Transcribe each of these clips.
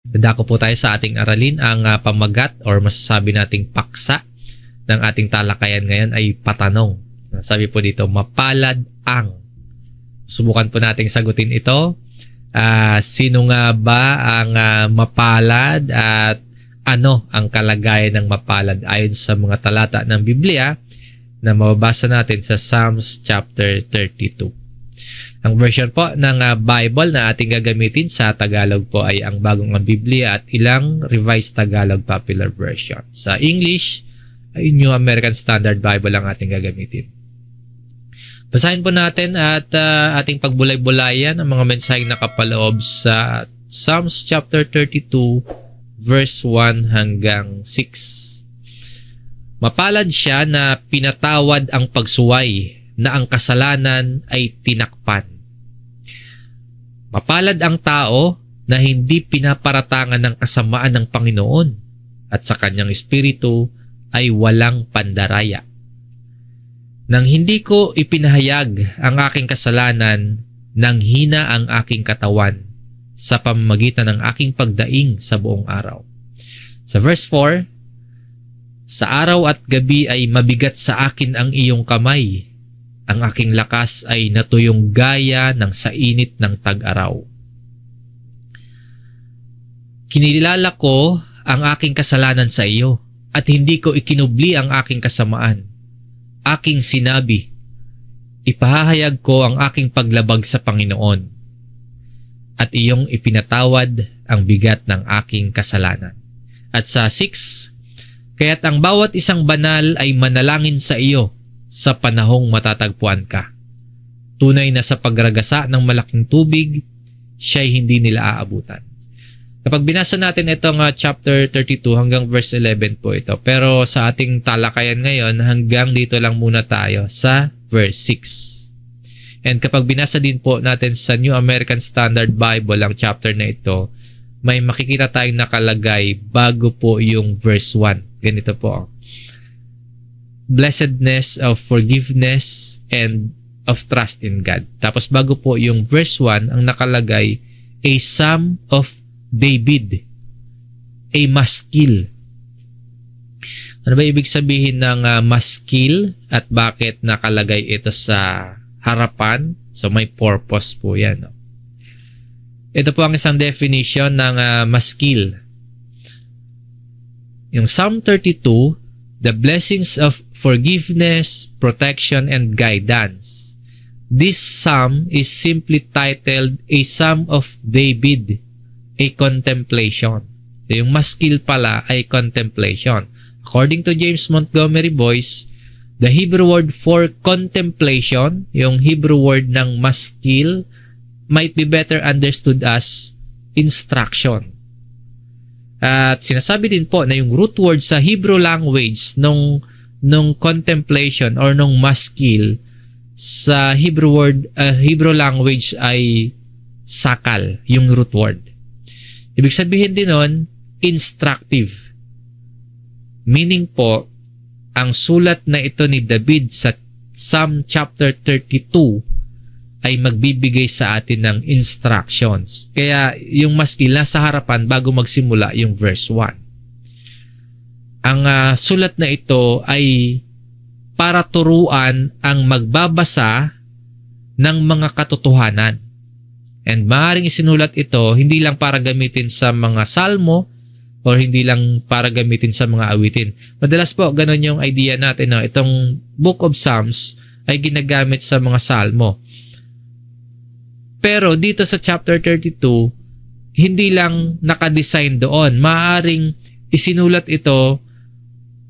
Dadako po tayo sa ating aralin. Ang pamagat or masasabi nating paksa ng ating talakayan ngayon ay patanong. Sabi po dito, mapalad ang. Subukan po nating sagutin ito. Sino nga ba ang mapalad at ano ang kalagayan ng mapalad ayon sa mga talata ng Biblia na mababasa natin sa Psalms chapter 32. Ang version po ng Bible na ating gagamitin sa Tagalog po ay ang Bagong Biblia at ilang Revised Tagalog Popular Version. Sa English ay New American Standard Bible ang ating gagamitin. Basahin po natin at ating pagbulay-bulayan ang mga mensaheng nakapaloob sa Psalms chapter 32 verse 1 hanggang 6. Mapalad siya na pinatawad ang pagsuway, na ang kasalanan ay tinakpan. Mapalad ang tao na hindi pinaparatangan ng kasamaan ng Panginoon at sa kanyang espiritu ay walang pandaraya. Nang hindi ko ipinahayag ang aking kasalanan, nang hina ang aking katawan sa pamamagitan ng aking pagdaing sa buong araw. Sa verse 4, sa araw at gabi ay mabigat sa akin ang iyong kamay. Ang aking lakas ay natuyong gaya ng sa init ng tag-araw. Kinilala ko ang aking kasalanan sa iyo at hindi ko ikinubli ang aking kasamaan. Aking sinabi, ipahahayag ko ang aking paglabag sa Panginoon at iyong ipinatawad ang bigat ng aking kasalanan. At sa 6, kaya't ang bawat isang banal ay manalangin sa iyo sa panahong matatagpuan ka. Tunay na sa pagragasa ng malaking tubig, siya'y hindi nila aabutan. Kapag binasa natin itong chapter 32 hanggang verse 11 po ito. Pero sa ating talakayan ngayon, hanggang dito lang muna tayo sa verse 6. And kapag binasa din po natin sa New American Standard Bible ang chapter na ito, may makikita tayong nakalagay bago po yung verse 1. Ganito po. Blessedness of forgiveness and of trust in God. Tapos bago po yung verse 1, ang nakalagay, a Psalm of David, a maskil. Ano ba ibig sabihin ng maskil at bakit nakalagay ito sa harapan? So may purpose po yan. No? Ito po ang isang definition ng maskil. Yung Psalm 32, the blessings of forgiveness, protection, and guidance. This psalm is simply titled A Psalm of David, a contemplation. So, yung maskil pala ay contemplation. According to James Montgomery Boyce, the Hebrew word for contemplation, yung Hebrew word ng maskil, might be better understood as instruction. At sinasabi din po na yung root word sa Hebrew language nung contemplation or nung maskil sa Hebrew language ay sakal, yung root word. Ibig sabihin din nun, instructive. Meaning po, ang sulat na ito ni David sa Psalm chapter 32 ay magbibigay sa atin ng instructions. Kaya yung maskil nasa harapan bago magsimula yung verse 1. Ang sulat na ito ay para turuan ang magbabasa ng mga katotohanan. And maaaring isinulat ito hindi lang para gamitin sa mga salmo or hindi lang para gamitin sa mga awitin. Madalas po ganun yung idea natin. No? Itong Book of Psalms ay ginagamit sa mga salmo. Pero dito sa chapter 32, hindi lang nakadesign doon. Maaaring isinulat ito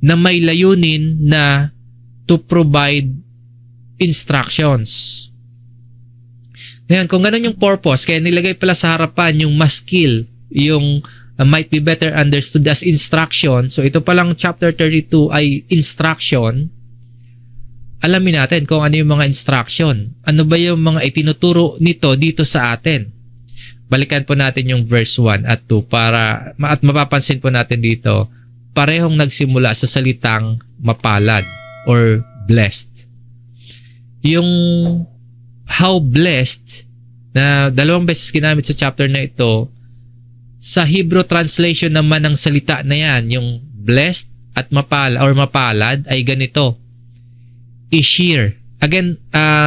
na may layunin na to provide instructions. Ngayon, kung ganun yung purpose, kaya nilagay pala sa harapan yung maskil, yung might be better understood as instruction. So ito palang chapter 32 ay instruction. Alamin natin kung ano yung mga instruction. Ano ba yung mga itinuturo nito dito sa atin? Balikan po natin yung verse 1 at 2 at mapapansin po natin dito, parehong nagsimula sa salitang mapalad or blessed. Yung how blessed na dalawang beses ginamit sa chapter na ito, Sa Hebrew translation naman ng salita na yan, yung blessed at mapalad ay ganito. Ishir. Again,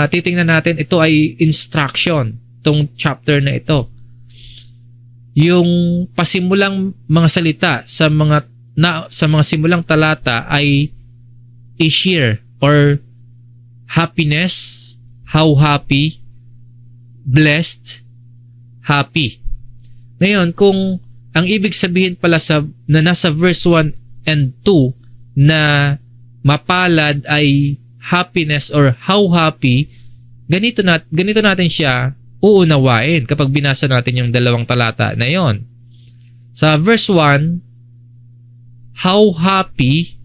titingnan natin, ito ay instruction, itong chapter na ito. Yung pasimulang mga salita sa mga simulang talata ay ishir or happiness, how happy, blessed, happy. Ngayon, kung ang ibig sabihin pala na nasa verse 1 and 2 na mapalad ay happiness or how happy, ganito natin siya uunawain kapag binasa natin yung dalawang talata na yon. Sa verse 1, how happy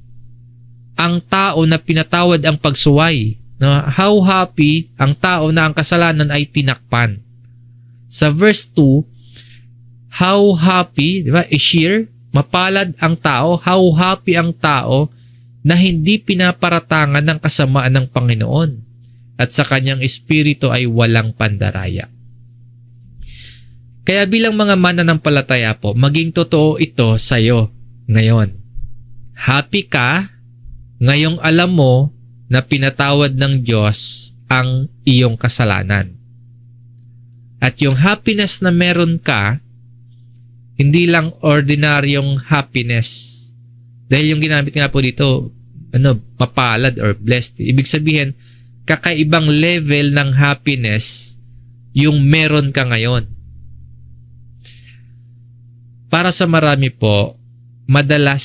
ang tao na pinatawad ang pagsuway. No? How happy ang tao na ang kasalanan ay tinakpan. Sa verse 2, how happy, di ba? Ishir, mapalad ang tao. How happy ang tao na hindi pinaparatangan ng kasamaan ng Panginoon at sa kanyang espiritu ay walang pandaraya. Kaya bilang mga mananampalataya po, maging totoo ito sa iyo ngayon. Happy ka ngayong alam mo na pinatawad ng Diyos ang iyong kasalanan. At yung happiness na meron ka, hindi lang ordinaryong happiness. Dahil yung ginamit nga po dito, mapalad or blessed. Ibig sabihin, kakaibang level ng happiness yung meron ka ngayon. Para sa marami po, madalas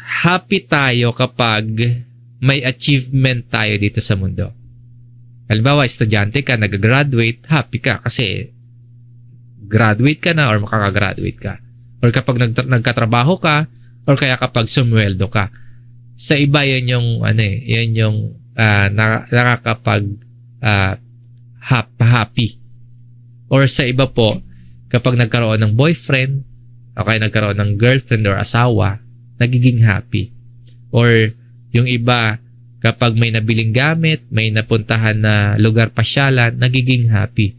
happy tayo kapag may achievement tayo dito sa mundo. Halimbawa, estudyante ka, nag-graduate, happy ka kasi graduate ka na or makakagraduate ka. Or kapag nagkatrabaho ka or kaya kapag sumweldo ka. Sa iba yan yung nakakapag happy. Or sa iba po, kapag nagkaroon ng boyfriend o kaya nagkaroon ng girlfriend or asawa, nagiging happy. Or yung iba, kapag may nabiling gamit, may napuntahan na lugar pasyalan, nagiging happy.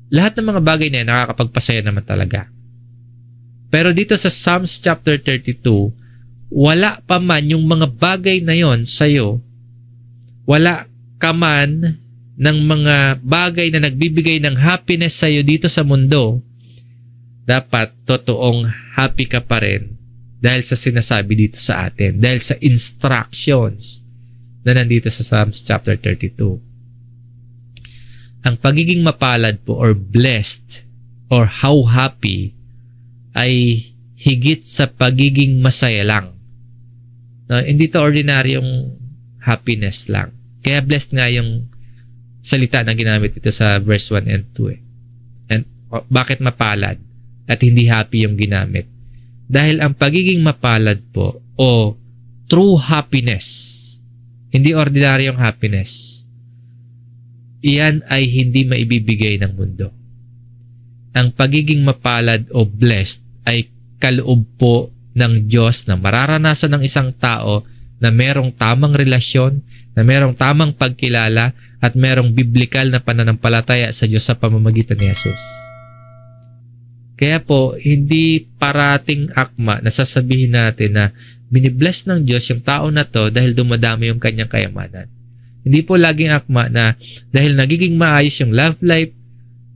Lahat ng mga bagay na yan, nakakapagpasaya naman talaga. Pero dito sa Psalms chapter 32, wala pa man yung mga bagay na yon sa'yo. Wala ka man ng mga bagay na nagbibigay ng happiness sa'yo dito sa mundo. Dapat totoong happy ka pa rin dahil sa sinasabi dito sa atin. Dahil sa instructions na nandito sa Psalms chapter 32. Ang pagiging mapalad po or blessed or how happy ay higit sa pagiging masaya lang. No, hindi to ordinaryong happiness lang. Kaya blessed nga yung salita na ginamit ito sa verse 1 and 2. And bakit mapalad at hindi happy yung ginamit? Dahil ang pagiging mapalad po o true happiness, hindi ordinaryong happiness, iyan ay hindi maibibigay ng mundo. Ang pagiging mapalad o blessed ay kaloob po ng Diyos na mararanasan ng isang tao na merong tamang relasyon, na merong tamang pagkilala, at merong biblikal na pananampalataya sa Diyos sa pamamagitan ni Jesus. Kaya po, hindi parating akma na sasabihin natin na binibless ng Diyos yung tao na to dahil dumadami yung kanyang kayamanan. Hindi po laging akma na dahil nagiging maayos yung love life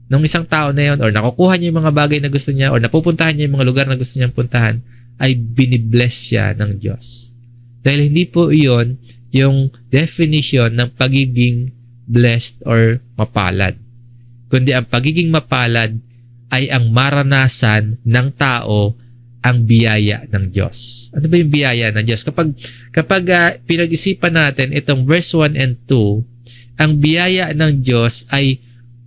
ng isang tao na yun or nakukuha niya yung mga bagay na gusto niya or napupuntahan niya yung mga lugar na gusto niyang puntahan, ay binibless siya ng Diyos. Dahil hindi po iyon yung definition ng pagiging blessed or mapalad. Kundi ang pagiging mapalad ay ang maranasan ng tao ang biyaya ng Diyos. Ano ba yung biyaya ng Diyos? Kapag pinag-isipan natin itong verse 1 and 2, ang biyaya ng Diyos ay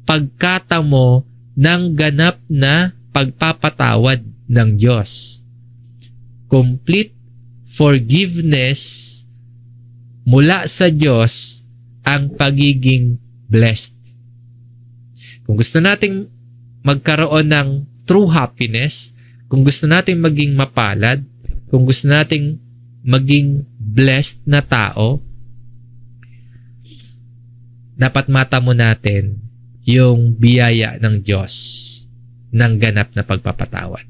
pagkatamo ng ganap na pagpapatawad ng Diyos. Complete forgiveness mula sa Diyos ang pagiging blessed. Kung gusto nating magkaroon ng true happiness, kung gusto nating maging mapalad, kung gusto nating maging blessed na tao, dapat matamo natin yung biyaya ng Diyos ng ganap na pagpapatawad.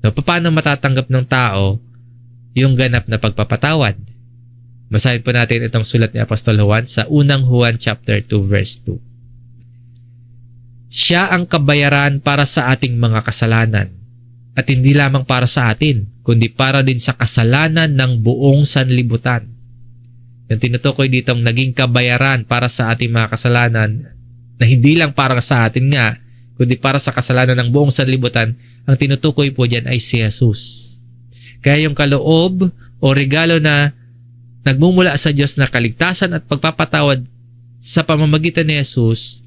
So, paano matatanggap ng tao yung ganap na pagpapatawad? Basahin po natin itong sulat ni Apostol Juan sa unang Juan chapter 2 verse 2. Siya ang kabayaran para sa ating mga kasalanan, at hindi lamang para sa atin, kundi para din sa kasalanan ng buong sanlibutan. Yung tinutukoy ditong naging kabayaran para sa ating mga kasalanan, na hindi lang para sa atin nga, kundi para sa kasalanan ng buong sanlibutan, ang tinutukoy po dyan ay si Jesus. Kaya yung kaloob o regalo na nagmumula sa Diyos na kaligtasan at pagpapatawad sa pamamagitan ni Jesus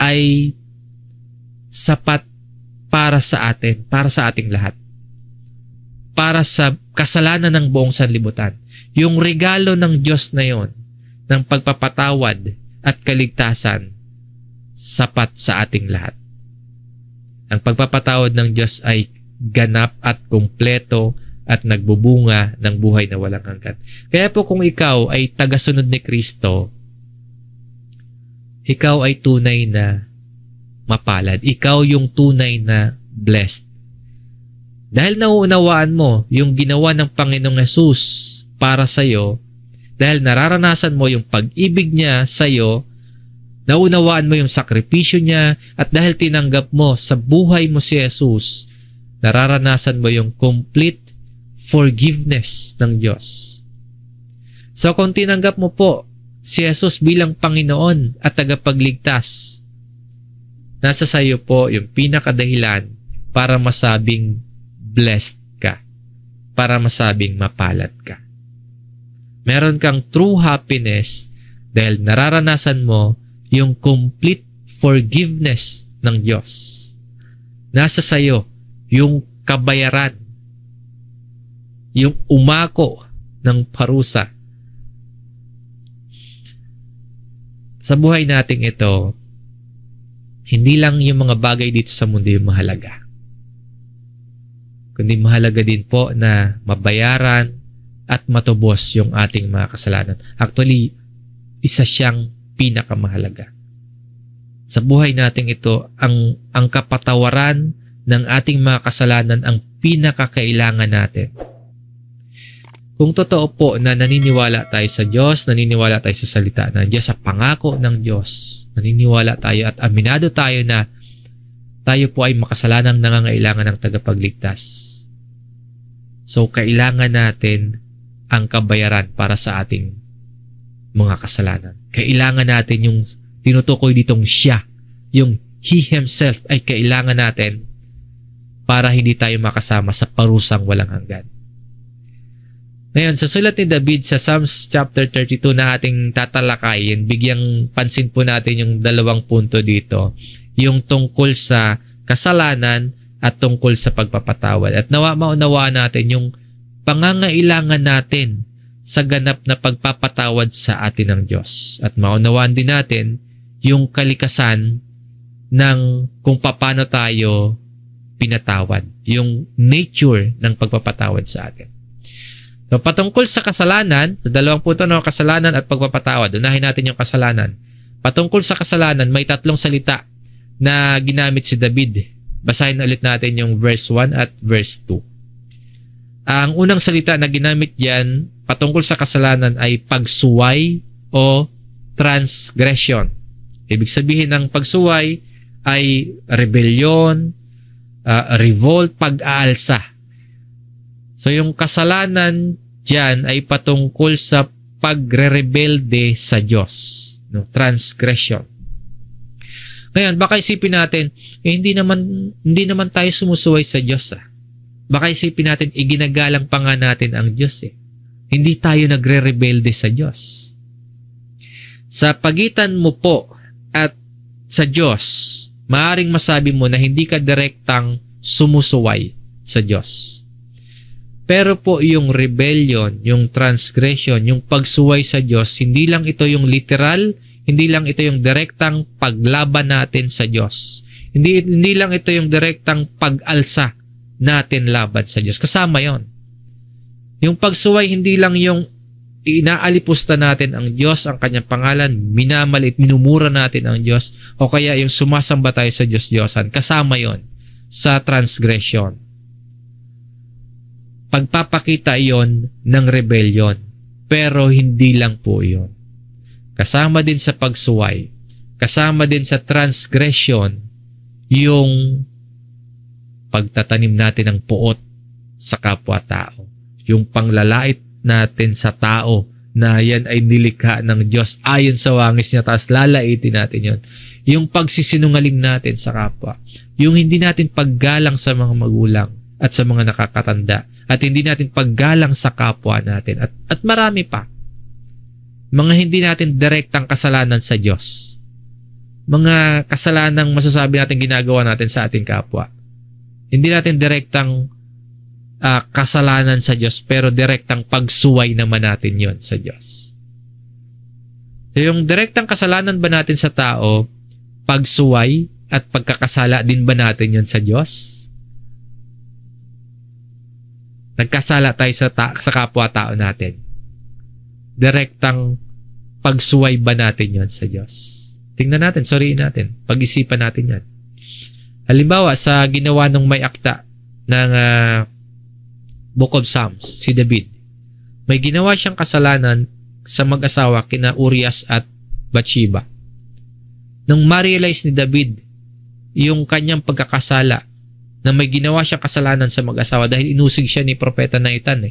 ay sapat para sa atin, para sa ating lahat. Para sa kasalanan ng buong sanlibutan. Yung regalo ng Diyos na yon, ng pagpapatawad at kaligtasan, sapat sa ating lahat. Ang pagpapatawad ng Diyos ay ganap at kumpleto at nagbubunga ng buhay na walang hanggan. Kaya po kung ikaw ay tagasunod ni Kristo, ikaw ay tunay na mapalad. Ikaw yung tunay na blessed. Dahil nauunawaan mo yung ginawa ng Panginoong Hesus para sa iyo, dahil nararanasan mo yung pag-ibig niya sa iyo, naunawaan mo yung sakripisyo niya, at dahil tinanggap mo sa buhay mo si Jesus, nararanasan mo yung complete forgiveness ng Diyos. So kung tinanggap mo po si Jesus bilang Panginoon at tagapagligtas, nasa sa iyo po yung pinakadahilan para masabing blessed ka, para masabing mapalad ka. Meron kang true happiness dahil nararanasan mo yung complete forgiveness ng Diyos. Nasa sa iyo yung kabayaran, yung umako ng parusa. Sa buhay nating ito, hindi lang yung mga bagay dito sa mundo yung mahalaga, kundi mahalaga din po na mabayaran at matubos yung ating mga kasalanan. Actually, isa siyang pinakamahalaga. Sa buhay nating ito, ang kapatawaran ng ating mga kasalanan ang pinakakailangan natin. Kung totoo po na naniniwala tayo sa Diyos, naniniwala tayo sa salita ng Diyos, sa pangako ng Diyos, naniniwala tayo at aminado tayo na tayo po ay makasalanang nangangailangan ng tagapagligtas. So, kailangan natin ang kabayaran para sa ating mga kasalanan. Kailangan natin yung tinutukoy ditong siya, yung He Himself ay kailangan natin para hindi tayo makasama sa parusang walang hanggan. Ngayon, sa sulat ni David sa Psalms chapter 32 na ating tatalakayin, bigyang pansin po natin yung dalawang punto dito. Yung tungkol sa kasalanan at tungkol sa pagpapatawad. At maunawaan natin yung pangangailangan natin sa ganap na pagpapatawad sa atin ng Diyos. At maunawaan din natin yung kalikasan ng kung paano tayo pinatawad. Yung nature ng pagpapatawad sa atin. So, patungkol sa kasalanan, sa dalawang punto ng kasalanan at pagpapatawad, unahin natin yung kasalanan. Patungkol sa kasalanan, may tatlong salita na ginamit si David. Basahin ulit natin yung verse 1 at verse 2. Ang unang salita na ginamit diyan patungkol sa kasalanan ay pagsuway o transgression. Ibig sabihin ng pagsuway ay rebellion, revolt, pag-aalsa. So yung kasalanan diyan ay patungkol sa pagre-rebelde sa Diyos, no? Transgression. Ngayon, baka isipin natin, hindi naman tayo sumusuway sa Diyos. Baka isipin natin, iginagalang pa nga natin ang Diyos. Hindi tayo nagre-rebelde sa Diyos. Sa pagitan mo po at sa Diyos, maaaring masabi mo na hindi ka direktang sumusuway sa Diyos. Pero po yung rebellion, yung transgression, yung pagsuway sa Diyos, hindi lang ito yung literal, hindi lang ito yung direktang paglaban natin sa Diyos. Hindi lang ito yung direktang pag-alsa natin laban sa Diyos. Kasama yon. Yung pagsuway, hindi lang yung inaalipusta natin ang Diyos, ang kanyang pangalan, minamalit, minumura natin ang Diyos, o kaya yung sumasamba tayo sa Diyos-Diyosan. Kasama yon sa transgression. pagpapakita iyon ng rebellion. Pero hindi lang po iyon. Kasama din sa pagsuway, kasama din sa transgression, yung pagtatanim natin ng puot sa kapwa-tao. Yung panglalait natin sa tao na yan ay nilikha ng Diyos ayon sa wangis niya, tapos lalaitin natin yon. Yung pagsisinungaling natin sa kapwa. Yung hindi natin paggalang sa mga magulang at sa mga nakakatanda. At hindi natin paggalang sa kapwa natin. At marami pa. Mga hindi natin direktang kasalanan sa Diyos. Mga kasalanang masasabi natin ginagawa natin sa ating kapwa. Hindi natin direktang kasalanan sa Diyos, pero direktang pagsuway naman natin yon sa Diyos. So, yung direktang kasalanan ba natin sa tao, pagsuway at pagkakasala din ba natin yon sa Diyos? Nagkasala tayo sa kapwa-tao natin. Direktang pagsuway ba natin yon sa Diyos? Tingnan natin, suriin natin. Pag-isipan natin yan. Halimbawa, sa ginawa ng may akda ng Book of Psalms, si David. May ginawa siyang kasalanan sa mag-asawa kina Urias at Bathsheba. Nung ma-realize ni David yung kanyang pagkakasala na may ginawa siyang kasalanan sa mag-asawa dahil inusig siya ni Propeta Nathan.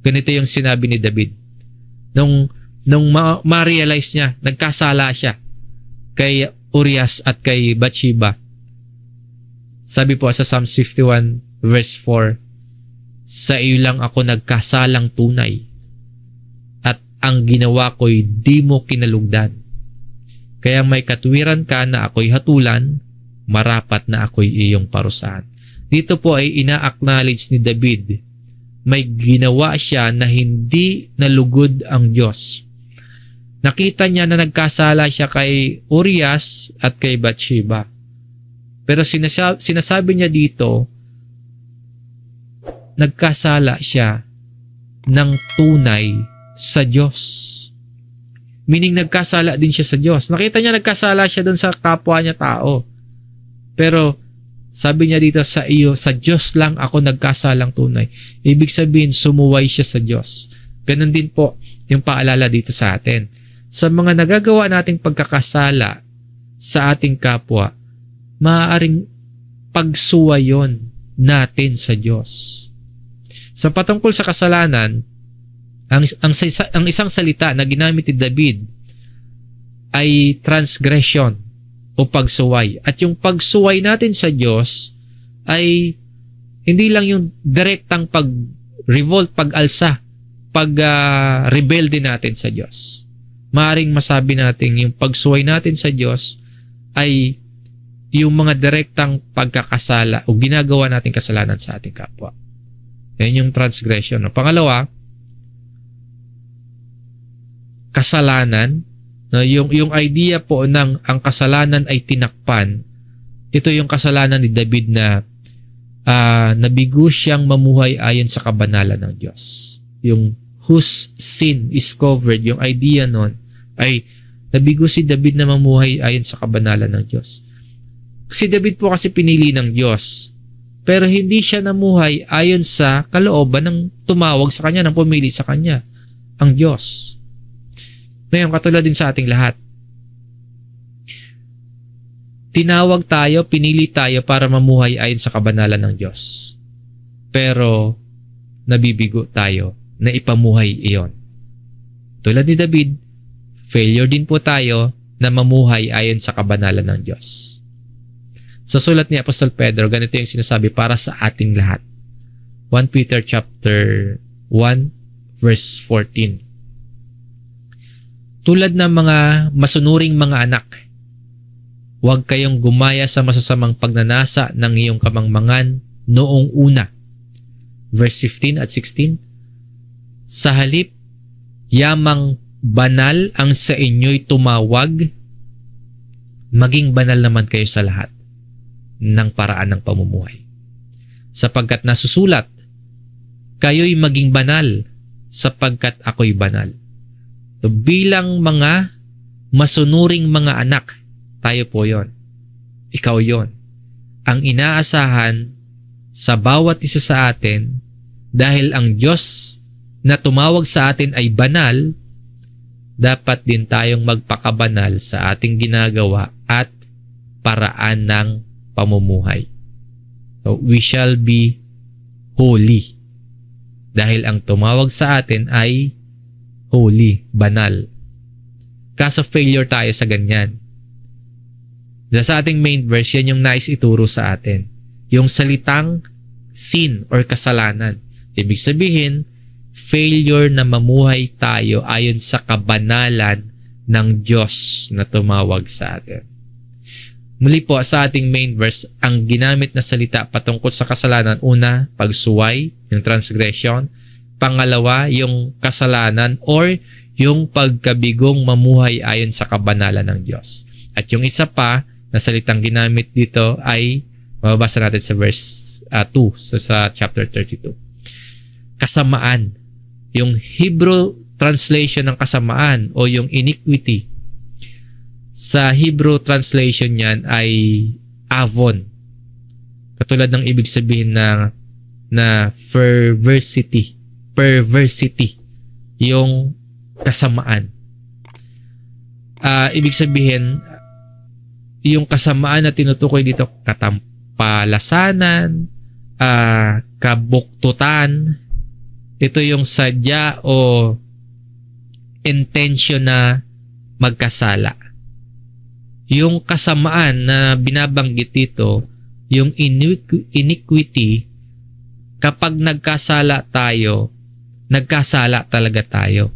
Ganito yung sinabi ni David. Nung ma-realize niya, nagkasala siya kay Urias at kay Bathsheba. Sabi po sa Psalm 51 verse 4, sa iyo lang ako nagkasalang tunay at ang ginawa ko'y di mo kinalugdan. Kaya may katuwiran ka na ako'y hatulan, marapat na ako'y iyong parusahan. Dito po ay ina-acknowledge ni David, may ginawa siya na hindi nalugod ang Diyos. Nakita niya na nagkasala siya kay Urias at kay Bathsheba. Pero sinasabi niya dito, nagkasala siya ng tunay sa Diyos. Meaning nagkasala din siya sa Diyos. Nakita niya nagkasala siya doon sa kapwa niya tao. Pero sabi niya dito, sa iyo, sa Diyos lang ako nagkasalang tunay. Ibig sabihin, sumuway siya sa Diyos. Ganun din po yung paalala dito sa atin. Sa mga nagagawa nating pagkakasala sa ating kapwa, maaaring pagsuwayon natin sa Diyos. Sa patungkol sa kasalanan, ang isang salita na ginamit ni David ay transgression o pagsuway. At yung pagsuway natin sa Diyos ay hindi lang yung direktang pag-revolt, pag-alsa, pag-rebelde natin sa Diyos. Maaring masabi natin yung pagsuway natin sa Diyos ay yung mga direktang pagkakasala o ginagawa nating kasalanan sa ating kapwa. Yan yung transgression. Pangalawa, kasalanan. Yung idea po ng ang kasalanan ay tinakpan. Ito yung kasalanan ni David na nabigo siyang mamuhay ayon sa kabanalan ng Diyos. Yung whose sin is covered, yung idea nun ay nabigo si David na mamuhay ayon sa kabanalan ng Diyos. Si David po kasi pinili ng Diyos, pero hindi siya namuhay ayon sa kalooban ng tumawag sa kanya, ng pumili sa kanya, ang Diyos. Ngayon, katulad din sa ating lahat. Tinawag tayo, pinili tayo para mamuhay ayon sa kabanalan ng Diyos. Pero, nabibigo tayo na ipamuhay iyon. Tulad ni David, failure din po tayo na mamuhay ayon sa kabanalan ng Diyos. Sa sulat ni Apostol Pedro, ganito yung sinasabi para sa ating lahat. 1 Peter chapter 1 verse 14. Tulad ng mga masunuring mga anak, huwag kayong gumaya sa masasamang pagnanasa ng iyong kamangmangan noong una. Verse 15 at 16. Sa halip, yamang banal ang sa inyo'y tumawag, maging banal naman kayo sa lahat ng paraan ng pamumuhay. Sapagkat nasusulat, kayo'y maging banal sapagkat ako'y banal. So, bilang mga masunuring mga anak, tayo po yon. Ikaw yon. Ang inaasahan sa bawat isa sa atin dahil ang Diyos na tumawag sa atin ay banal, dapat din tayong magpakabanal sa ating ginagawa at paraan ng pamumuhay. So, we shall be holy. Dahil ang tumawag sa atin ay holy, banal. Kaso failure tayo sa ganyan. Sa ating main verse, yan yung nais ituro sa atin. Yung salitang sin or kasalanan. Ibig sabihin, failure na mamuhay tayo ayon sa kabanalan ng Diyos na tumawag sa atin. Muli po sa ating main verse, ang ginamit na salita patungkol sa kasalanan, una, pagsuway, yung transgression. Pangalawa, yung kasalanan or yung pagkabigong mamuhay ayon sa kabanalan ng Diyos. At yung isa pa na salitang ginamit dito ay mababasa natin sa verse 2 sa chapter 32. Kasamaan. Yung Hebrew translation ng kasamaan o yung iniquity, sa Hebrew translation niyan ay avon. Katulad ng ibig sabihin na perversity. Yung kasamaan. Ibig sabihin, yung kasamaan na tinutukoy dito, katampalasanan, kabuktutan, ito yung sadya o intention na magkasala. Yung kasamaan na binabanggit dito, yung iniquity, kapag nagkasala tayo, nagkasala talaga tayo.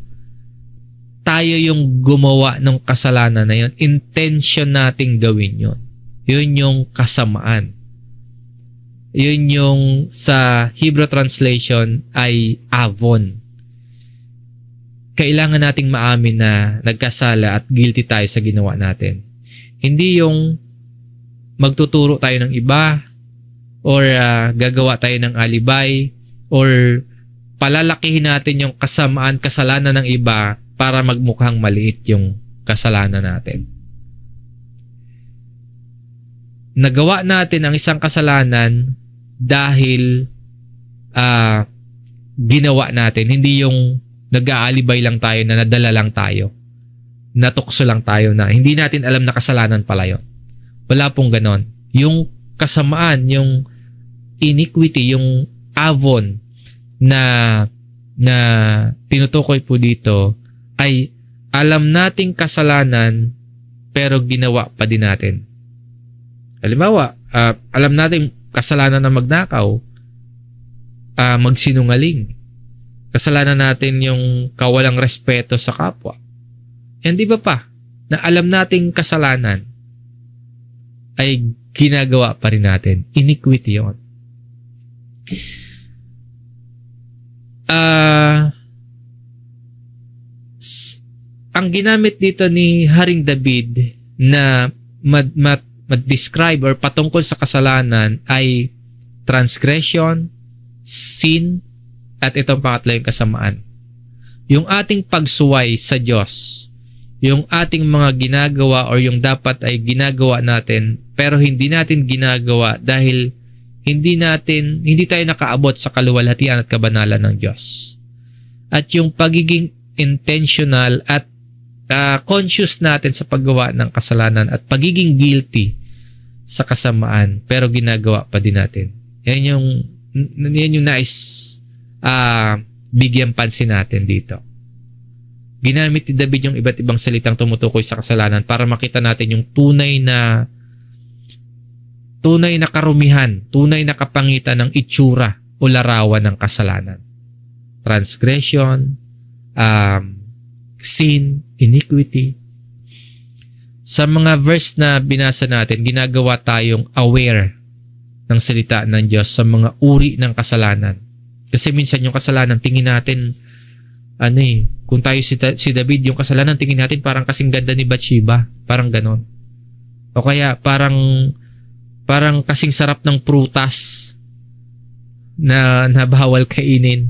Tayo yung gumawa ng kasalanan na yun. Intention nating gawin yun. Yun yung kasamaan. Yun yung sa Hebrew translation ay avon. Kailangan nating maamin na nagkasala at guilty tayo sa ginawa natin. Hindi yung magtuturo tayo ng iba or gagawa tayo ng alibay or palalakihin natin yung kasamaan, kasalanan ng iba para magmukhang maliit yung kasalanan natin. Nagawa natin ang isang kasalanan dahil ginawa natin. Hindi yung nag-aalibay lang tayo, na nadala lang tayo. Natukso lang tayo na hindi natin alam na kasalanan pala yun. Wala pong ganon. Yung kasamaan, yung iniquity, yung avon na tinutukoy po dito ay alam nating kasalanan pero ginawa pa din natin. Halimbawa, alam nating kasalanan na magnakaw, magsinungaling. Kasalanan natin yung kawalang respeto sa kapwa. Hindi ba pa na alam nating kasalanan ay ginagawa pa rin natin? Iniquity yun. Ang ginamit dito ni Haring David na mag-describe or patungkol sa kasalanan ay transgression, sin, at itong pangatlo yung kasamaan. Yung ating pagsuway sa Diyos, yung ating mga ginagawa or yung dapat ay ginagawa natin pero hindi natin ginagawa dahil hindi tayo nakaabot sa kaluwalhatian at kabanalan ng Diyos. At yung pagiging intentional at conscious natin sa paggawa ng kasalanan at pagiging guilty sa kasamaan pero ginagawa pa din natin. Yan yung nais bigyan pansin natin dito. Ginamit ni David yung iba't ibang salitang tumutukoy sa kasalanan para makita natin yung tunay na karumihan, tunay na kapangitan ng itsura o larawan ng kasalanan. Transgression, sin, iniquity. Sa mga verse na binasa natin, ginagawa tayong aware ng salita ng Diyos sa mga uri ng kasalanan. Kasi minsan yung kasalanan, tingin natin, kung tayo si David, yung kasalanan, tingin natin parang kasing ganda ni Bathsheba. Parang ganon. O kaya parang kasing sarap ng prutas na bawal kainin.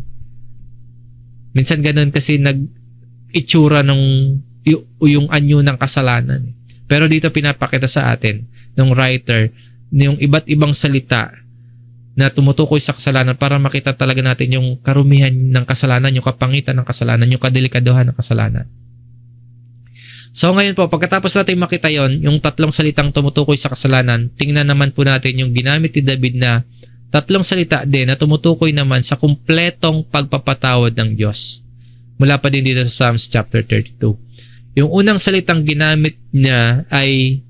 Minsan ganon kasi itsura yung anyo ng kasalanan. Pero dito pinapakita sa atin ng writer yung iba't ibang salita na tumutukoy sa kasalanan para makita talaga natin yung karumihan ng kasalanan, yung kapangitan ng kasalanan, yung kadelikaduhan ng kasalanan. So ngayon po, pagkatapos natin makita yon, yung tatlong salitang tumutukoy sa kasalanan, tingnan naman po natin yung ginamit ni David na tatlong salita din na tumutukoy naman sa kumpletong pagpapatawad ng Diyos. Mula pa din dito sa Psalms chapter 32. Yung unang salitang ginamit niya ay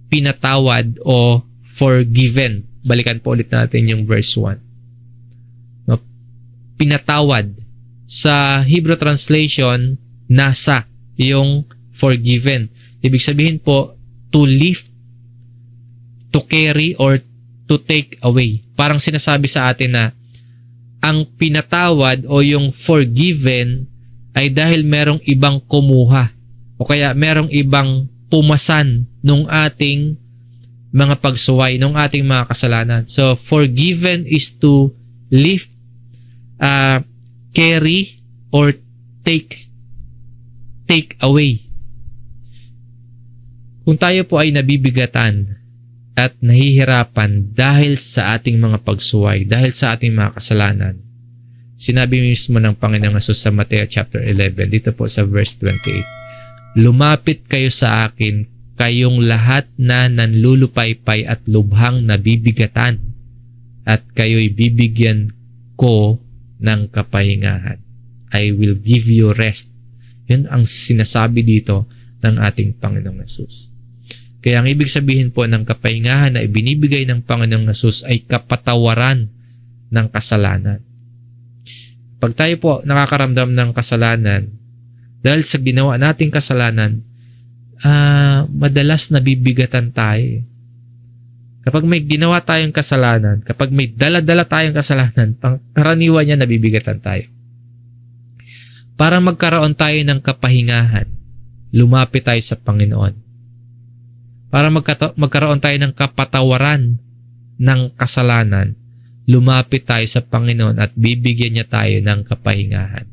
pinatawad o forgiven. Balikan po ulit natin yung verse 1. No? Pinatawad. Sa Hebrew translation, nasa yung forgiven. Ibig sabihin po, to lift, to carry, or to take away. Parang sinasabi sa atin na ang pinatawad o yung forgiven ay dahil merong ibang kumuha o kaya merong ibang pumasan nung ating mga pagsuway, nung ating mga kasalanan. So, forgiven is to lift, carry, or take away. Kung tayo po ay nabibigatan at nahihirapan dahil sa ating mga pagsuway, dahil sa ating mga kasalanan, sinabi mismo ng Panginoong Hesus sa Mateo chapter 11, dito po sa verse 28, lumapit kayo sa akin, kayong lahat na nanlulupaypay at lubhang nabibigatan, at kayo'y bibigyan ko ng kapahingahan. I will give you rest. Yun ang sinasabi dito ng ating Panginoong Hesus. Kaya ang ibig sabihin po ng kapahingahan na ibinibigay ng Panginoong Hesus ay kapatawaran ng kasalanan. Pag tayo po nakakaramdam ng kasalanan, dahil sa ginawa nating kasalanan, madalas nabibigatan tayo. Kapag may ginawa tayong kasalanan, kapag may dala-dala tayong kasalanan, karaniwan niya nabibigatan tayo. Para magkaroon tayo ng kapahingahan, lumapit tayo sa Panginoon. Para magkaroon tayo ng kapatawaran ng kasalanan, lumapit tayo sa Panginoon at bibigyan niya tayo ng kapahingahan.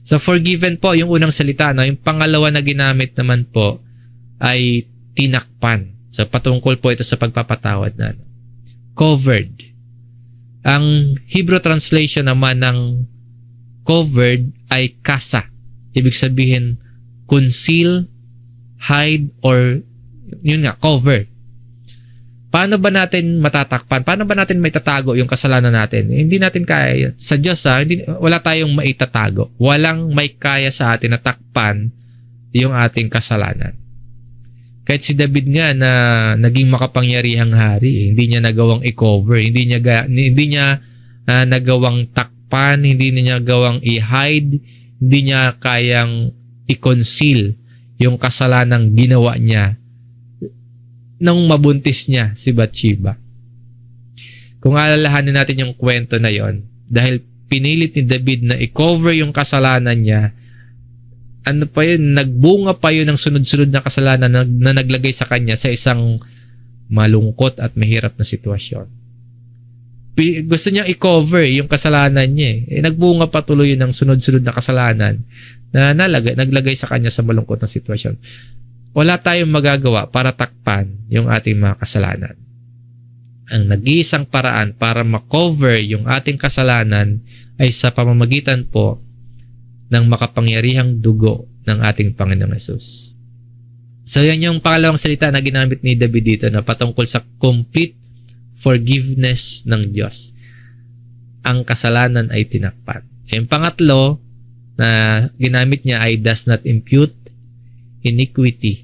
So forgiven po yung unang salita, no? Yung pangalawa na ginamit naman po ay tinakpan. So patungkol po ito sa pagpapatawad na. Covered. Ang Hebrew translation naman ng covered ay kasa. Ibig sabihin conceal, hide, or yun nga, cover. Paano ba natin matatakpan? Paano ba natin maitatago yung kasalanan natin? Hindi natin kaya. Sa Diyos, wala tayong maitatago. Walang may kaya sa atin na takpan yung ating kasalanan. Kahit si David nga na naging makapangyarihang hari, hindi niya nagawang i-cover, hindi niya nagawang takpan, hindi niya nagawang i-hide, hindi niya kayang i-conceal yung kasalanang ginawa niya nung mabuntis niya si Bathsheba. Kung alalahanin natin yung kwento na yon, dahil pinilit ni David na i-cover yung kasalanan niya, ano pa yun, nagbunga pa yun ng sunod-sunod na kasalanan na naglagay sa kanya sa isang malungkot at mahirap na sitwasyon. Gusto niya i-cover yung kasalanan niya. Nagbunga pa tuloy yun ng sunod-sunod na kasalanan na naglagay sa kanya sa malungkot na sitwasyon. Wala tayong magagawa para takpan yung ating mga kasalanan. Ang nag-iisang paraan para makover yung ating kasalanan ay sa pamamagitan po ng makapangyarihang dugo ng ating Panginoong Hesus. So yan yung pangalawang salita na ginamit ni David dito na patungkol sa complete forgiveness ng Diyos. Ang kasalanan ay tinakpan. Yung pangatlo na ginamit niya ay does not impute iniquity.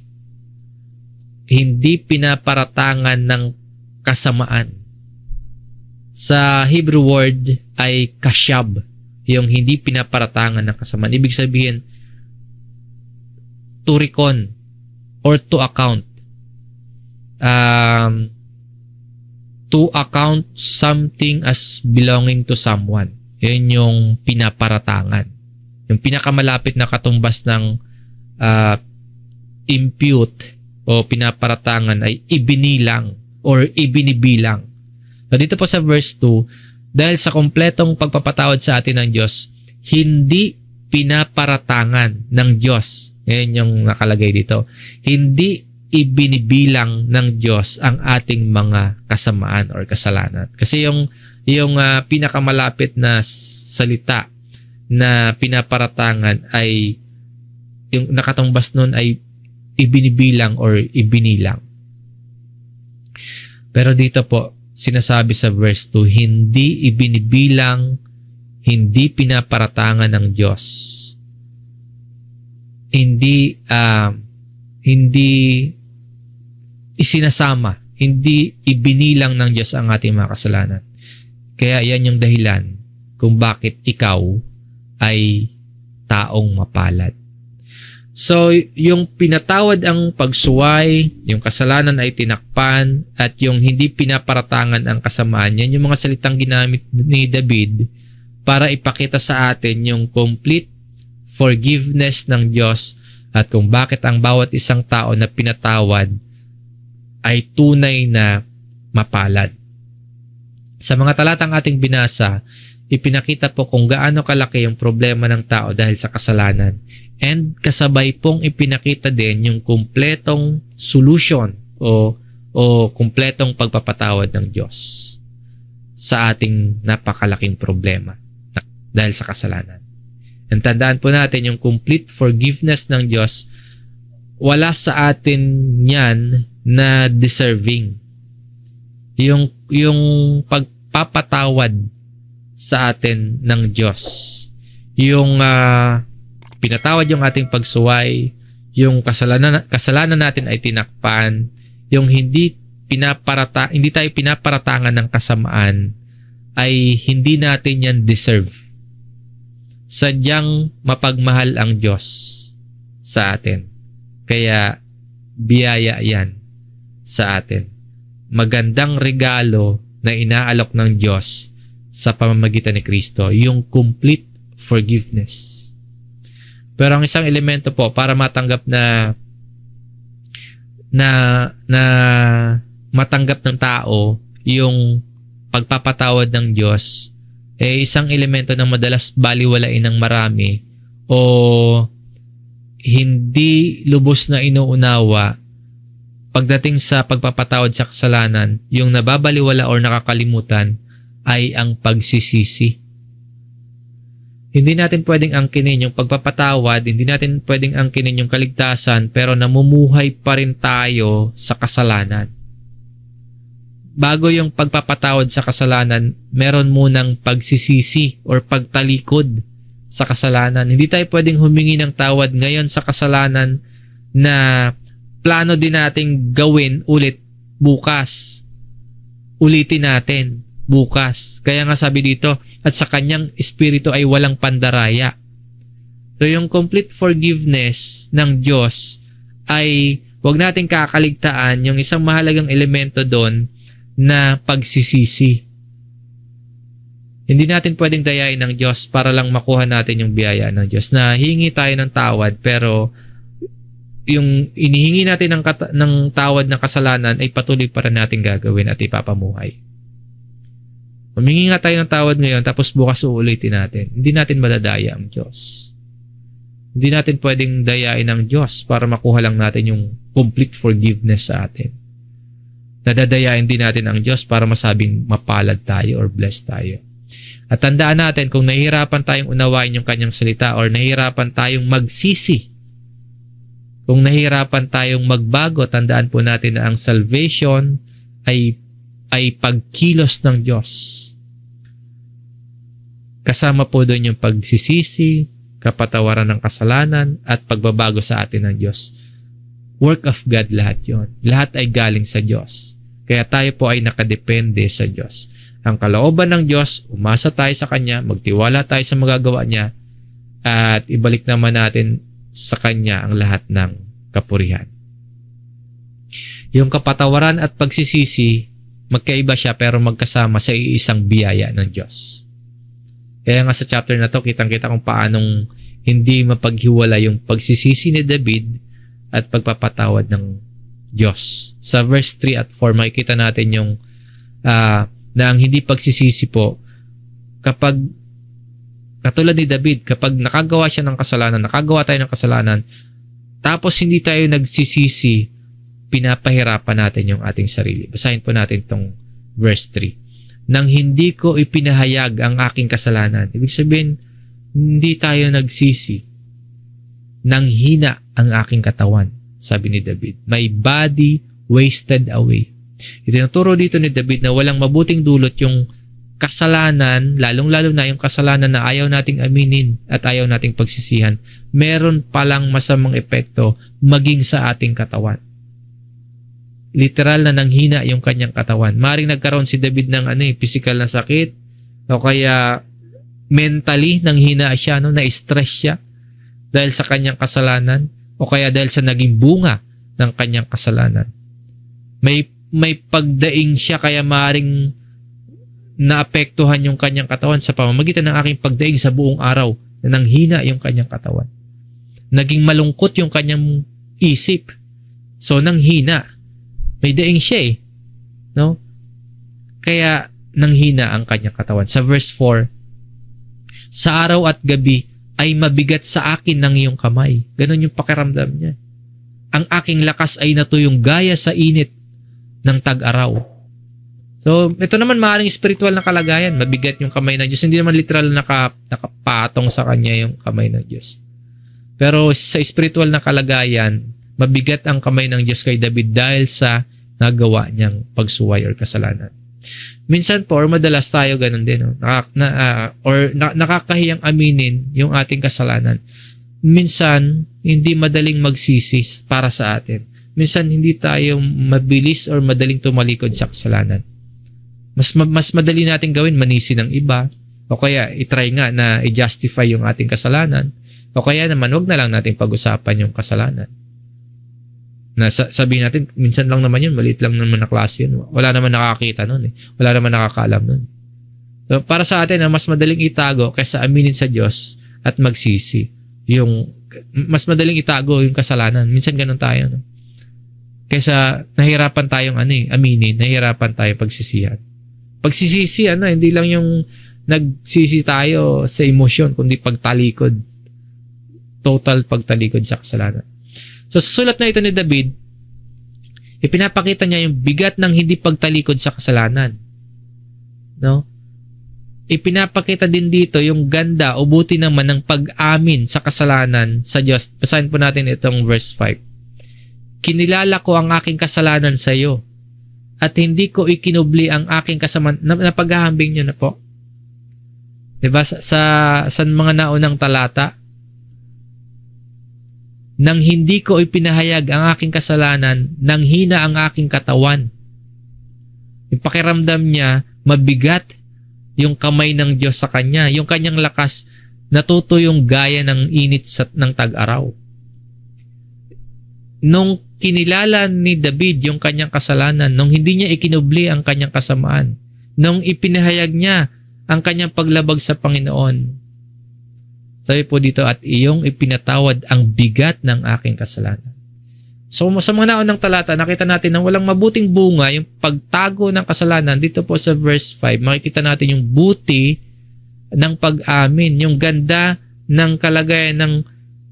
Hindi pinaparatangan ng kasamaan. Sa Hebrew word ay kashab, yung hindi pinaparatangan ng kasamaan. Ibig sabihin, to reckon or to account. To account something as belonging to someone. Yun yung pinaparatangan. Yung pinakamalapit na katumbas ng impute o pinaparatangan ay ibinilang or ibinibilang. So dito po sa verse 2, dahil sa kompletong pagpapatawad sa atin ng Diyos, hindi pinaparatangan ng Diyos. Yan yung nakalagay dito. Hindi ibinibilang ng Diyos ang ating mga kasamaan or kasalanan. Kasi yung Yung pinakamalapit na salita na pinaparatangan ay yung nakatumbas nun ay ibinibilang or ibinilang. Pero dito po, sinasabi sa verse 2, hindi ibinibilang, hindi pinaparatangan ng Diyos. Hindi isinasama, hindi ibinilang ng Diyos ang ating mga kasalanan. Kaya yan yung dahilan kung bakit ikaw ay taong mapalad. So, yung pinatawad ang pagsuway, yung kasalanan ay tinakpan, at yung hindi pinaparatangan ang kasamaan, yan yung mga salitang ginamit ni David para ipakita sa atin yung complete forgiveness ng Diyos at kung bakit ang bawat isang tao na pinatawad ay tunay na mapalad. Sa mga talatang ating binasa, ipinakita po kung gaano kalaki yung problema ng tao dahil sa kasalanan. And kasabay pong ipinakita din yung kumpletong solution o kumpletong pagpapatawad ng Diyos sa ating napakalaking problema dahil sa kasalanan. And tandaan po natin yung complete forgiveness ng Diyos, wala sa atin yan na deserving. Yung pagpapatawad sa atin ng Diyos. Yung pinatawad yung ating pagsuway, yung kasalanan natin ay tinakpan, yung hindi tayo pinaparatangan ng kasamaan ay hindi natin yan deserve. Sadyang mapagmahal ang Diyos sa atin. Kaya biyaya yan sa atin. Magandang regalo na inaalok ng Diyos sa pamamagitan ni Kristo, yung complete forgiveness. Pero ang isang elemento po para matanggap na matanggap ng tao yung pagpapatawad ng Diyos, isang elemento na madalas baliwalain ng marami o hindi lubos na inuunawa pagdating sa pagpapatawad sa kasalanan. Yung nababaliwala or nakakalimutan ay ang pagsisisi. Hindi natin pwedeng angkinin yung pagpapatawad, hindi natin pwedeng angkinin yung kaligtasan, pero namumuhay pa rin tayo sa kasalanan. Bago yung pagpapatawad sa kasalanan, meron munang pagsisisi or pagtalikod sa kasalanan. Hindi tayo pwedeng humingi ng tawad ngayon sa kasalanan na plano din nating gawin ulit bukas. Ulitin natin bukas. Kaya nga sabi dito, at sa kanyang espiritu ay walang pandaraya. So yung complete forgiveness ng Diyos ay huwag nating kakaligtaan yung isang mahalagang elemento doon na pagsisisi. Hindi natin pwedeng dayain ng Diyos para lang makuha natin yung biyaya ng Diyos na hingi tayo ng tawad, pero yung inihingi natin ng tawad ng kasalanan ay patuloy pa rin natin gagawin at ipapamuhay. Humingi nga tayo ng tawad ngayon tapos bukas uulitin natin. Hindi natin madadaya ang Diyos. Hindi natin pwedeng dayain ang Diyos para makuha lang natin yung complete forgiveness sa atin. Nadadayain din natin ang Diyos para masabing mapalad tayo or blessed tayo. At tandaan natin, kung nahihirapan tayong unawain yung kanyang salita or nahihirapan tayong magsisi, kung nahihirapan tayong magbago, tandaan po natin na ang salvation ay pagkilos ng Diyos. Kasama po doon yung pagsisisi, kapatawaran ng kasalanan, at pagbabago sa atin ng Diyos. Work of God lahat yon. Lahat ay galing sa Diyos. Kaya tayo po ay nakadepende sa Diyos. Ang kalooban ng Diyos, umasa tayo sa Kanya, magtiwala tayo sa magagawa Niya, at ibalik naman natin sa Kanya ang lahat ng kapurihan. Yung kapatawaran at pagsisisi, magkaiba siya pero magkasama sa iisang biyaya ng Diyos. Kaya nga sa chapter na to, kitang-kita kung paanong hindi mapaghiwala yung pagsisisi ni David at pagpapatawad ng Diyos. Sa verse 3 at 4, makikita natin yung na ang hindi pagsisisi po, kapag katulad ni David, kapag nakagawa siya ng kasalanan, nakagawa tayo ng kasalanan, tapos hindi tayo nagsisisi, pinapahirapan natin yung ating sarili. Basahin po natin itong verse 3. nang hindi ko ipinahayag ang aking kasalanan. Ibig sabihin, hindi tayo nagsisi nang hina ang aking katawan, sabi ni David. My body wasted away. Itinuturo dito ni David na walang mabuting dulot yung kasalanan, lalong-lalo na yung kasalanan na ayaw nating aminin at ayaw nating pagsisihan. Meron palang masamang epekto maging sa ating katawan. Literal na nanghina yung kanyang katawan. Maring nagkaroon si David ng physical na sakit o kaya mentally nanghina siya, na-stress siya dahil sa kanyang kasalanan o kaya dahil sa naging bunga ng kanyang kasalanan. May pagdaing siya kaya maring naapektuhan yung kanyang katawan sa pamamagitan ng aking pagdaing sa buong araw na nanghina yung kanyang katawan. Naging malungkot yung kanyang isip. So nanghina. May daing siya no? Kaya nanghina ang kanyang katawan. Sa verse 4, sa araw at gabi ay mabigat sa akin ng iyong kamay. Ganon yung pakiramdam niya. Ang aking lakas ay natuyong gaya sa init ng tag-araw. So, ito naman maaaring spiritual na kalagayan. Mabigat yung kamay ng Diyos. Hindi naman literal nakapatong sa kanya yung kamay ng Diyos. Pero sa spiritual na kalagayan, mabigat ang kamay ng Diyos kay David dahil sa nagawa niyang pagsuway or kasalanan. Minsan po, or madalas tayo ganun din, nakakahiyang aminin yung ating kasalanan. Minsan, hindi madaling magsisi para sa atin. Minsan, hindi tayo mabilis or madaling tumalikod sa kasalanan. Mas madali natin gawin, manisi ng iba, o kaya itry nga na i-justify yung ating kasalanan, o kaya naman, wag na lang natin pag-usapan yung kasalanan. Na sabihin natin, minsan lang naman yun, maliit lang naman na klase yun. Wala naman nakakita nun. Wala naman nakakaalam nun. So, para sa atin, mas madaling itago kaysa aminin sa Diyos at magsisi. Mas madaling itago yung kasalanan. Minsan ganun tayo. No? Kaysa nahirapan tayong aminin, nahirapan tayo pagsisihan. Pagsisisi, hindi lang yung nagsisi tayo sa emosyon, kundi pagtalikod. Total pagtalikod sa kasalanan. So, sa sulat na ito ni David, ipinapakita niya yung bigat ng hindi pagtalikod sa kasalanan. No? Ipinapakita din dito yung ganda o buti naman ng pag-amin sa kasalanan sa Diyos. Basahin po natin itong verse 5. Kinilala ko ang aking kasalanan sa iyo at hindi ko ikinubli ang aking kasamaan. Napaghahambing niyo na po. Diba? Sa mga naunang talata, nang hindi ko ipinahayag ang aking kasalanan, nang hina ang aking katawan. Yung pakiramdam niya, mabigat yung kamay ng Diyos sa kanya. Yung kanyang lakas, natutuyong gaya ng init ng tag-araw. Nung kinilala ni David yung kanyang kasalanan, nung hindi niya ikinubli ang kanyang kasamaan, nung ipinahayag niya ang kanyang paglabag sa Panginoon, sabi po dito, at iyong ipinatawad ang bigat ng aking kasalanan. So sa mga naunang talata, nakita natin na walang mabuting bunga yung pagtago ng kasalanan. Dito po sa verse 5, makikita natin yung buti ng pag-amin, yung ganda ng kalagayan ng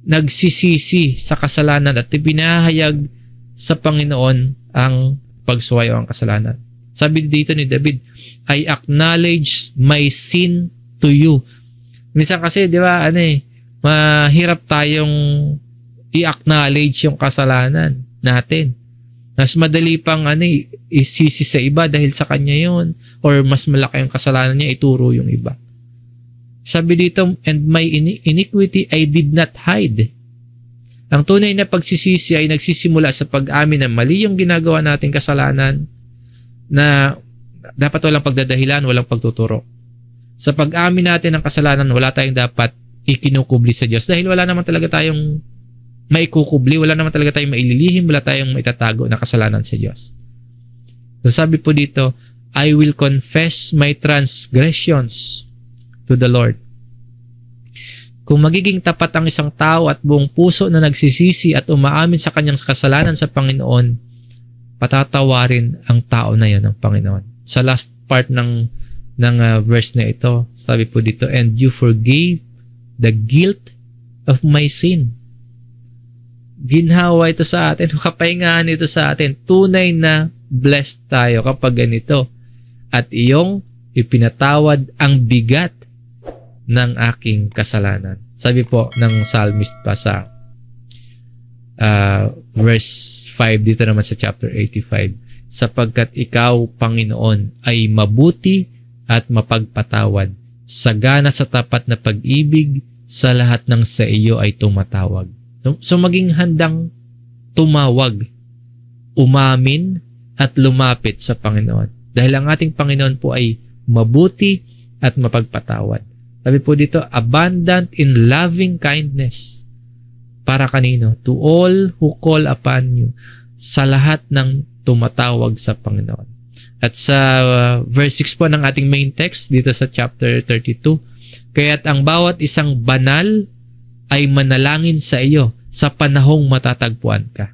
nagsisisi sa kasalanan at ipinahayag sa Panginoon ang pagsuway o ang kasalanan. Sabi dito ni David, I acknowledge my sin to you. Minsan kasi, di ba, mahirap tayong i-acknowledge yung kasalanan natin. Mas madali pang isisi sa iba dahil sa kanya yun, or mas malaki yung kasalanan niya, ituro yung iba. Sabi dito, and my iniquity I did not hide. Ang tunay na pagsisisi ay nagsisimula sa pag-amin na mali yung ginagawa nating kasalanan, na dapat walang pagdadahilan, walang pagtuturo. Sa pag-amin natin ng kasalanan, wala tayong dapat ikinukubli sa Diyos dahil wala naman talaga tayong maikukubli, wala naman talaga tayong maililihim, wala tayong maitatago na kasalanan sa Diyos. So sabi po dito, I will confess my transgressions to the Lord. Kung magiging tapat ang isang tao at buong puso na nagsisisi at umaamin sa kanyang kasalanan sa Panginoon, patatawarin ang tao na yon ng Panginoon. Sa last part ng verse na ito, sabi po dito, and you forgave the guilt of my sin. Ginhawa ito sa atin, kapahingahan ito sa atin. Tunay na blessed tayo kapag ganito. At iyong ipinatawad ang bigat ng aking kasalanan. Sabi po ng psalmist pa sa verse 5 dito naman sa chapter 85, sapagkat ikaw, Panginoon, ay mabuti at mapagpatawad, sagana sa tapat na pag-ibig, sa lahat ng sa iyo ay tumatawag. So maging handang tumawag, umamin at lumapit sa Panginoon. Dahil ang ating Panginoon po ay mabuti at mapagpatawad. Sabi po dito, abundant in loving kindness. Para kanino? To all who call upon you. Sa lahat ng tumatawag sa Panginoon. At sa verse 6 po ng ating main text dito sa chapter 32, kaya't ang bawat isang banal ay manalangin sa iyo sa panahong matatagpuan ka.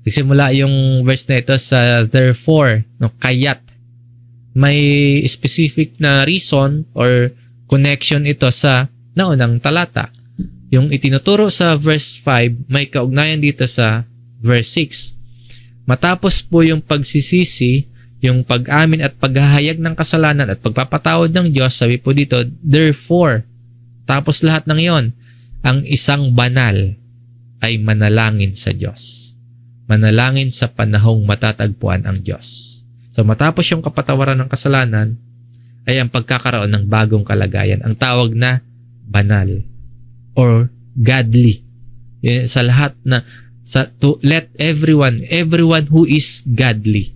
Nagsimula yung verse na ito sa therefore, no, kaya't. May specific na reason or connection ito sa naunang talata. Yung itinuturo sa verse 5, may kaugnayan dito sa verse 6. Matapos po yung pagsisisi, yung pag-amin at paghahayag ng kasalanan at pagpapatawad ng Diyos, sabi po dito, therefore, tapos lahat ng yon, ang isang banal ay manalangin sa Diyos. Manalangin sa panahong matatagpuan ang Diyos. So matapos yung kapatawaran ng kasalanan, ay ang pagkakaroon ng bagong kalagayan. Ang tawag na banal or godly. Sa lahat na, to let everyone who is godly,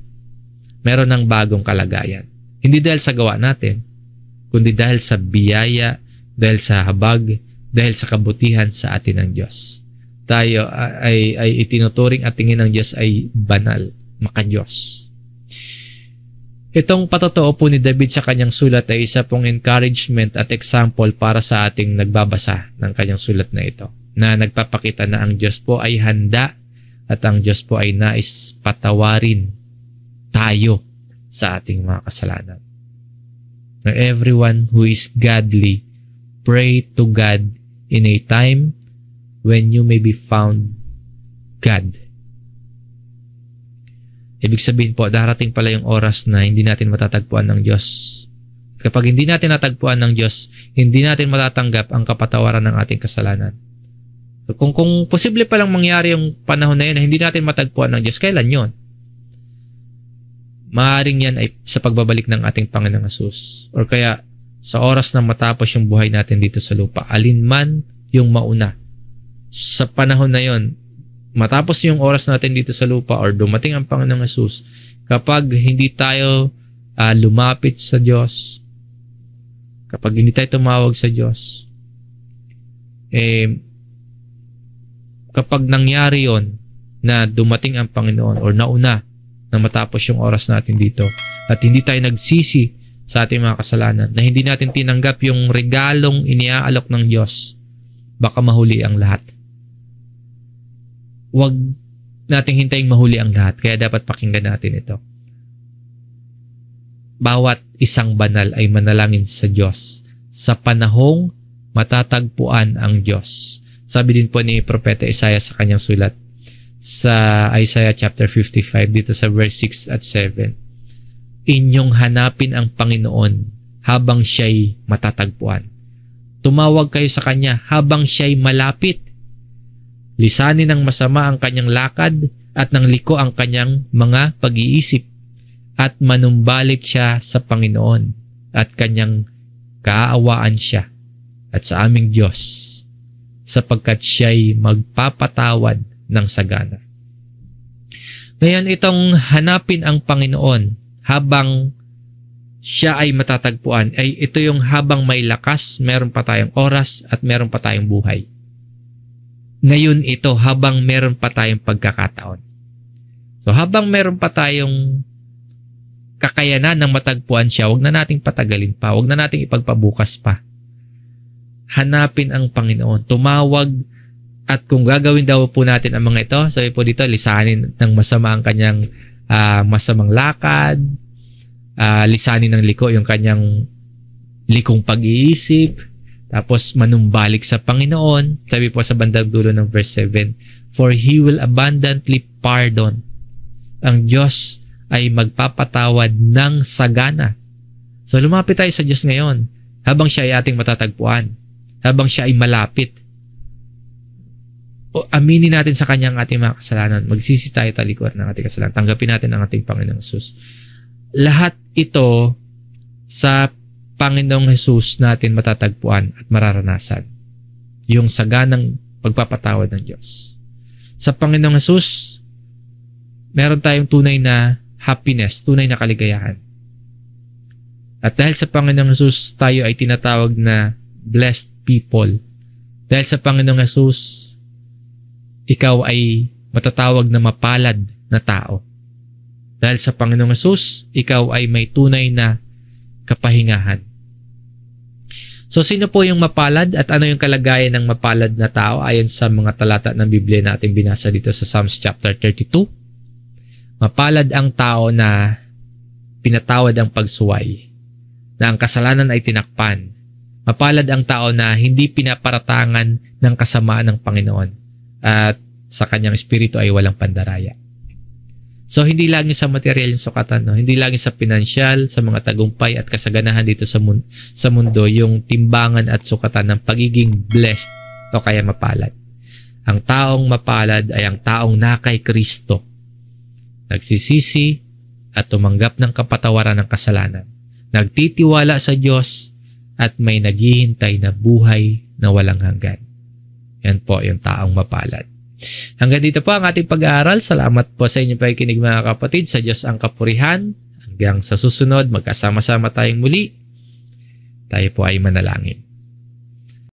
meron ng bagong kalagayan. Hindi dahil sa gawa natin, kundi dahil sa biyaya, dahil sa habag, dahil sa kabutihan sa atin ng Diyos. Tayo ay itinuturing at tingin ng Diyos ay banal, maka-Diyos. Itong patotoo po ni David sa kanyang sulat ay isa pong encouragement at example para sa ating nagbabasa ng kanyang sulat na ito, na nagpapakita na ang Diyos po ay handa at ang Diyos po ay nais patawarin tayo sa ating mga kasalanan. Now, everyone who is godly, pray to God in a time when you may be found God. Ibig sabihin po, darating pala yung oras na hindi natin matatagpuan ng Diyos. Kapag hindi natin natagpuan ng Diyos, hindi natin matatanggap ang kapatawaran ng ating kasalanan. So, kung posible palang mangyari yung panahon na yun na hindi natin matagpuan ng Diyos, kailan yun? Maaaring yan ay sa pagbabalik ng ating Panginoong Hesus. Or kaya sa oras na matapos yung buhay natin dito sa lupa, alinman yung mauna. Sa panahon na yun, matapos yung oras natin dito sa lupa or dumating ang Panginoong Hesus, kapag hindi tayo lumapit sa Diyos, kapag hindi tayo tumawag sa Diyos, kapag nangyari yon na dumating ang Panginoon or nauna na matapos yung oras natin dito at hindi tayo nagsisi sa ating mga kasalanan, na hindi natin tinanggap yung regalong iniaalok ng Diyos, baka mahuli ang lahat. Huwag nating hintayin mahuli ang lahat, kaya dapat pakinggan natin ito. Bawat isang banal ay manalangin sa Diyos sa panahong matatagpuan ang Diyos. Sabi din po ni Propeta Isaiah sa kanyang sulat sa Isaiah chapter 55 dito sa verse 6 at 7. Inyong hanapin ang Panginoon habang siya'y matatagpuan. Tumawag kayo sa Kanya habang siya'y malapit. Lisanin ng masama ang kanyang lakad at ng liko ang kanyang mga pag-iisip, at manumbalik siya sa Panginoon at kanyang kaawaan siya at sa aming Diyos, sapagkat siya'y magpapatawad ng sagana. Ngayon, itong hanapin ang Panginoon habang siya ay matatagpuan, ay ito yung habang may lakas, meron pa tayong oras at meron pa tayong buhay. Ngayon ito, habang meron pa tayong pagkakataon. So habang meron pa tayong kakayanan ng matagpuan siya, huwag na nating patagalin pa, huwag na nating ipagpabukas pa. Hanapin ang Panginoon, tumawag, at kung gagawin daw po natin ang mga ito, sabi po dito, lisanin ng masama ang kanyang masamang lakad, lisanin ng liko yung kanyang likong pag-iisip, tapos manumbalik sa Panginoon. Sabi po sa bandang dulo ng verse 7, for He will abundantly pardon. Ang Diyos ay magpapatawad ng sagana. So lumapit tayo sa Diyos ngayon habang siya ay ating matatagpuan, habang siya ay malapit. O aminin natin sa Kanya ang ating mga kasalanan. Magsisi tayo talikuran ng ating kasalanan. Tanggapin natin ang ating Panginoong Jesus. Lahat ito sa Panginoong Jesus natin matatagpuan at mararanasan. Yung saganang pagpapatawad ng Diyos. Sa Panginoong Jesus, meron tayong tunay na happiness, tunay na kaligayahan. At dahil sa Panginoong Jesus, tayo ay tinatawag na blessed people. Dahil sa Panginoong Jesus, ikaw ay matatawag na mapalad na tao. Dahil sa Panginoong Jesus, ikaw ay may tunay na kapahingahan. So, sino po yung mapalad at ano yung kalagayan ng mapalad na tao ayon sa mga talata ng Biblia na ating binasa dito sa Psalms chapter 32? Mapalad ang tao na pinatawad ang pagsuway, na ang kasalanan ay tinakpan. Mapalad ang tao na hindi pinaparatangan ng kasamaan ng Panginoon at sa kanyang espiritu ay walang pandaraya. So, hindi lang sa material yung sukatan, no? Hindi lang sa pinansyal, sa mga tagumpay at kasaganahan dito sa mundo, yung timbangan at sukatan ng pagiging blessed o kaya mapalad. Ang taong mapalad ay ang taong nakay Kristo, nagsisisi at tumanggap ng kapatawaran ng kasalanan, nagtitiwala sa Diyos at may naghihintay na buhay na walang hanggan. Yan po yung taong mapalad. Hanggang dito po ang ating pag-aaral. Salamat po sa inyong pakikinig mga kapatid. Sa Diyos ang kapurihan. Hanggang sa susunod, magkasama-sama tayong muli. Tayo po ay manalangin.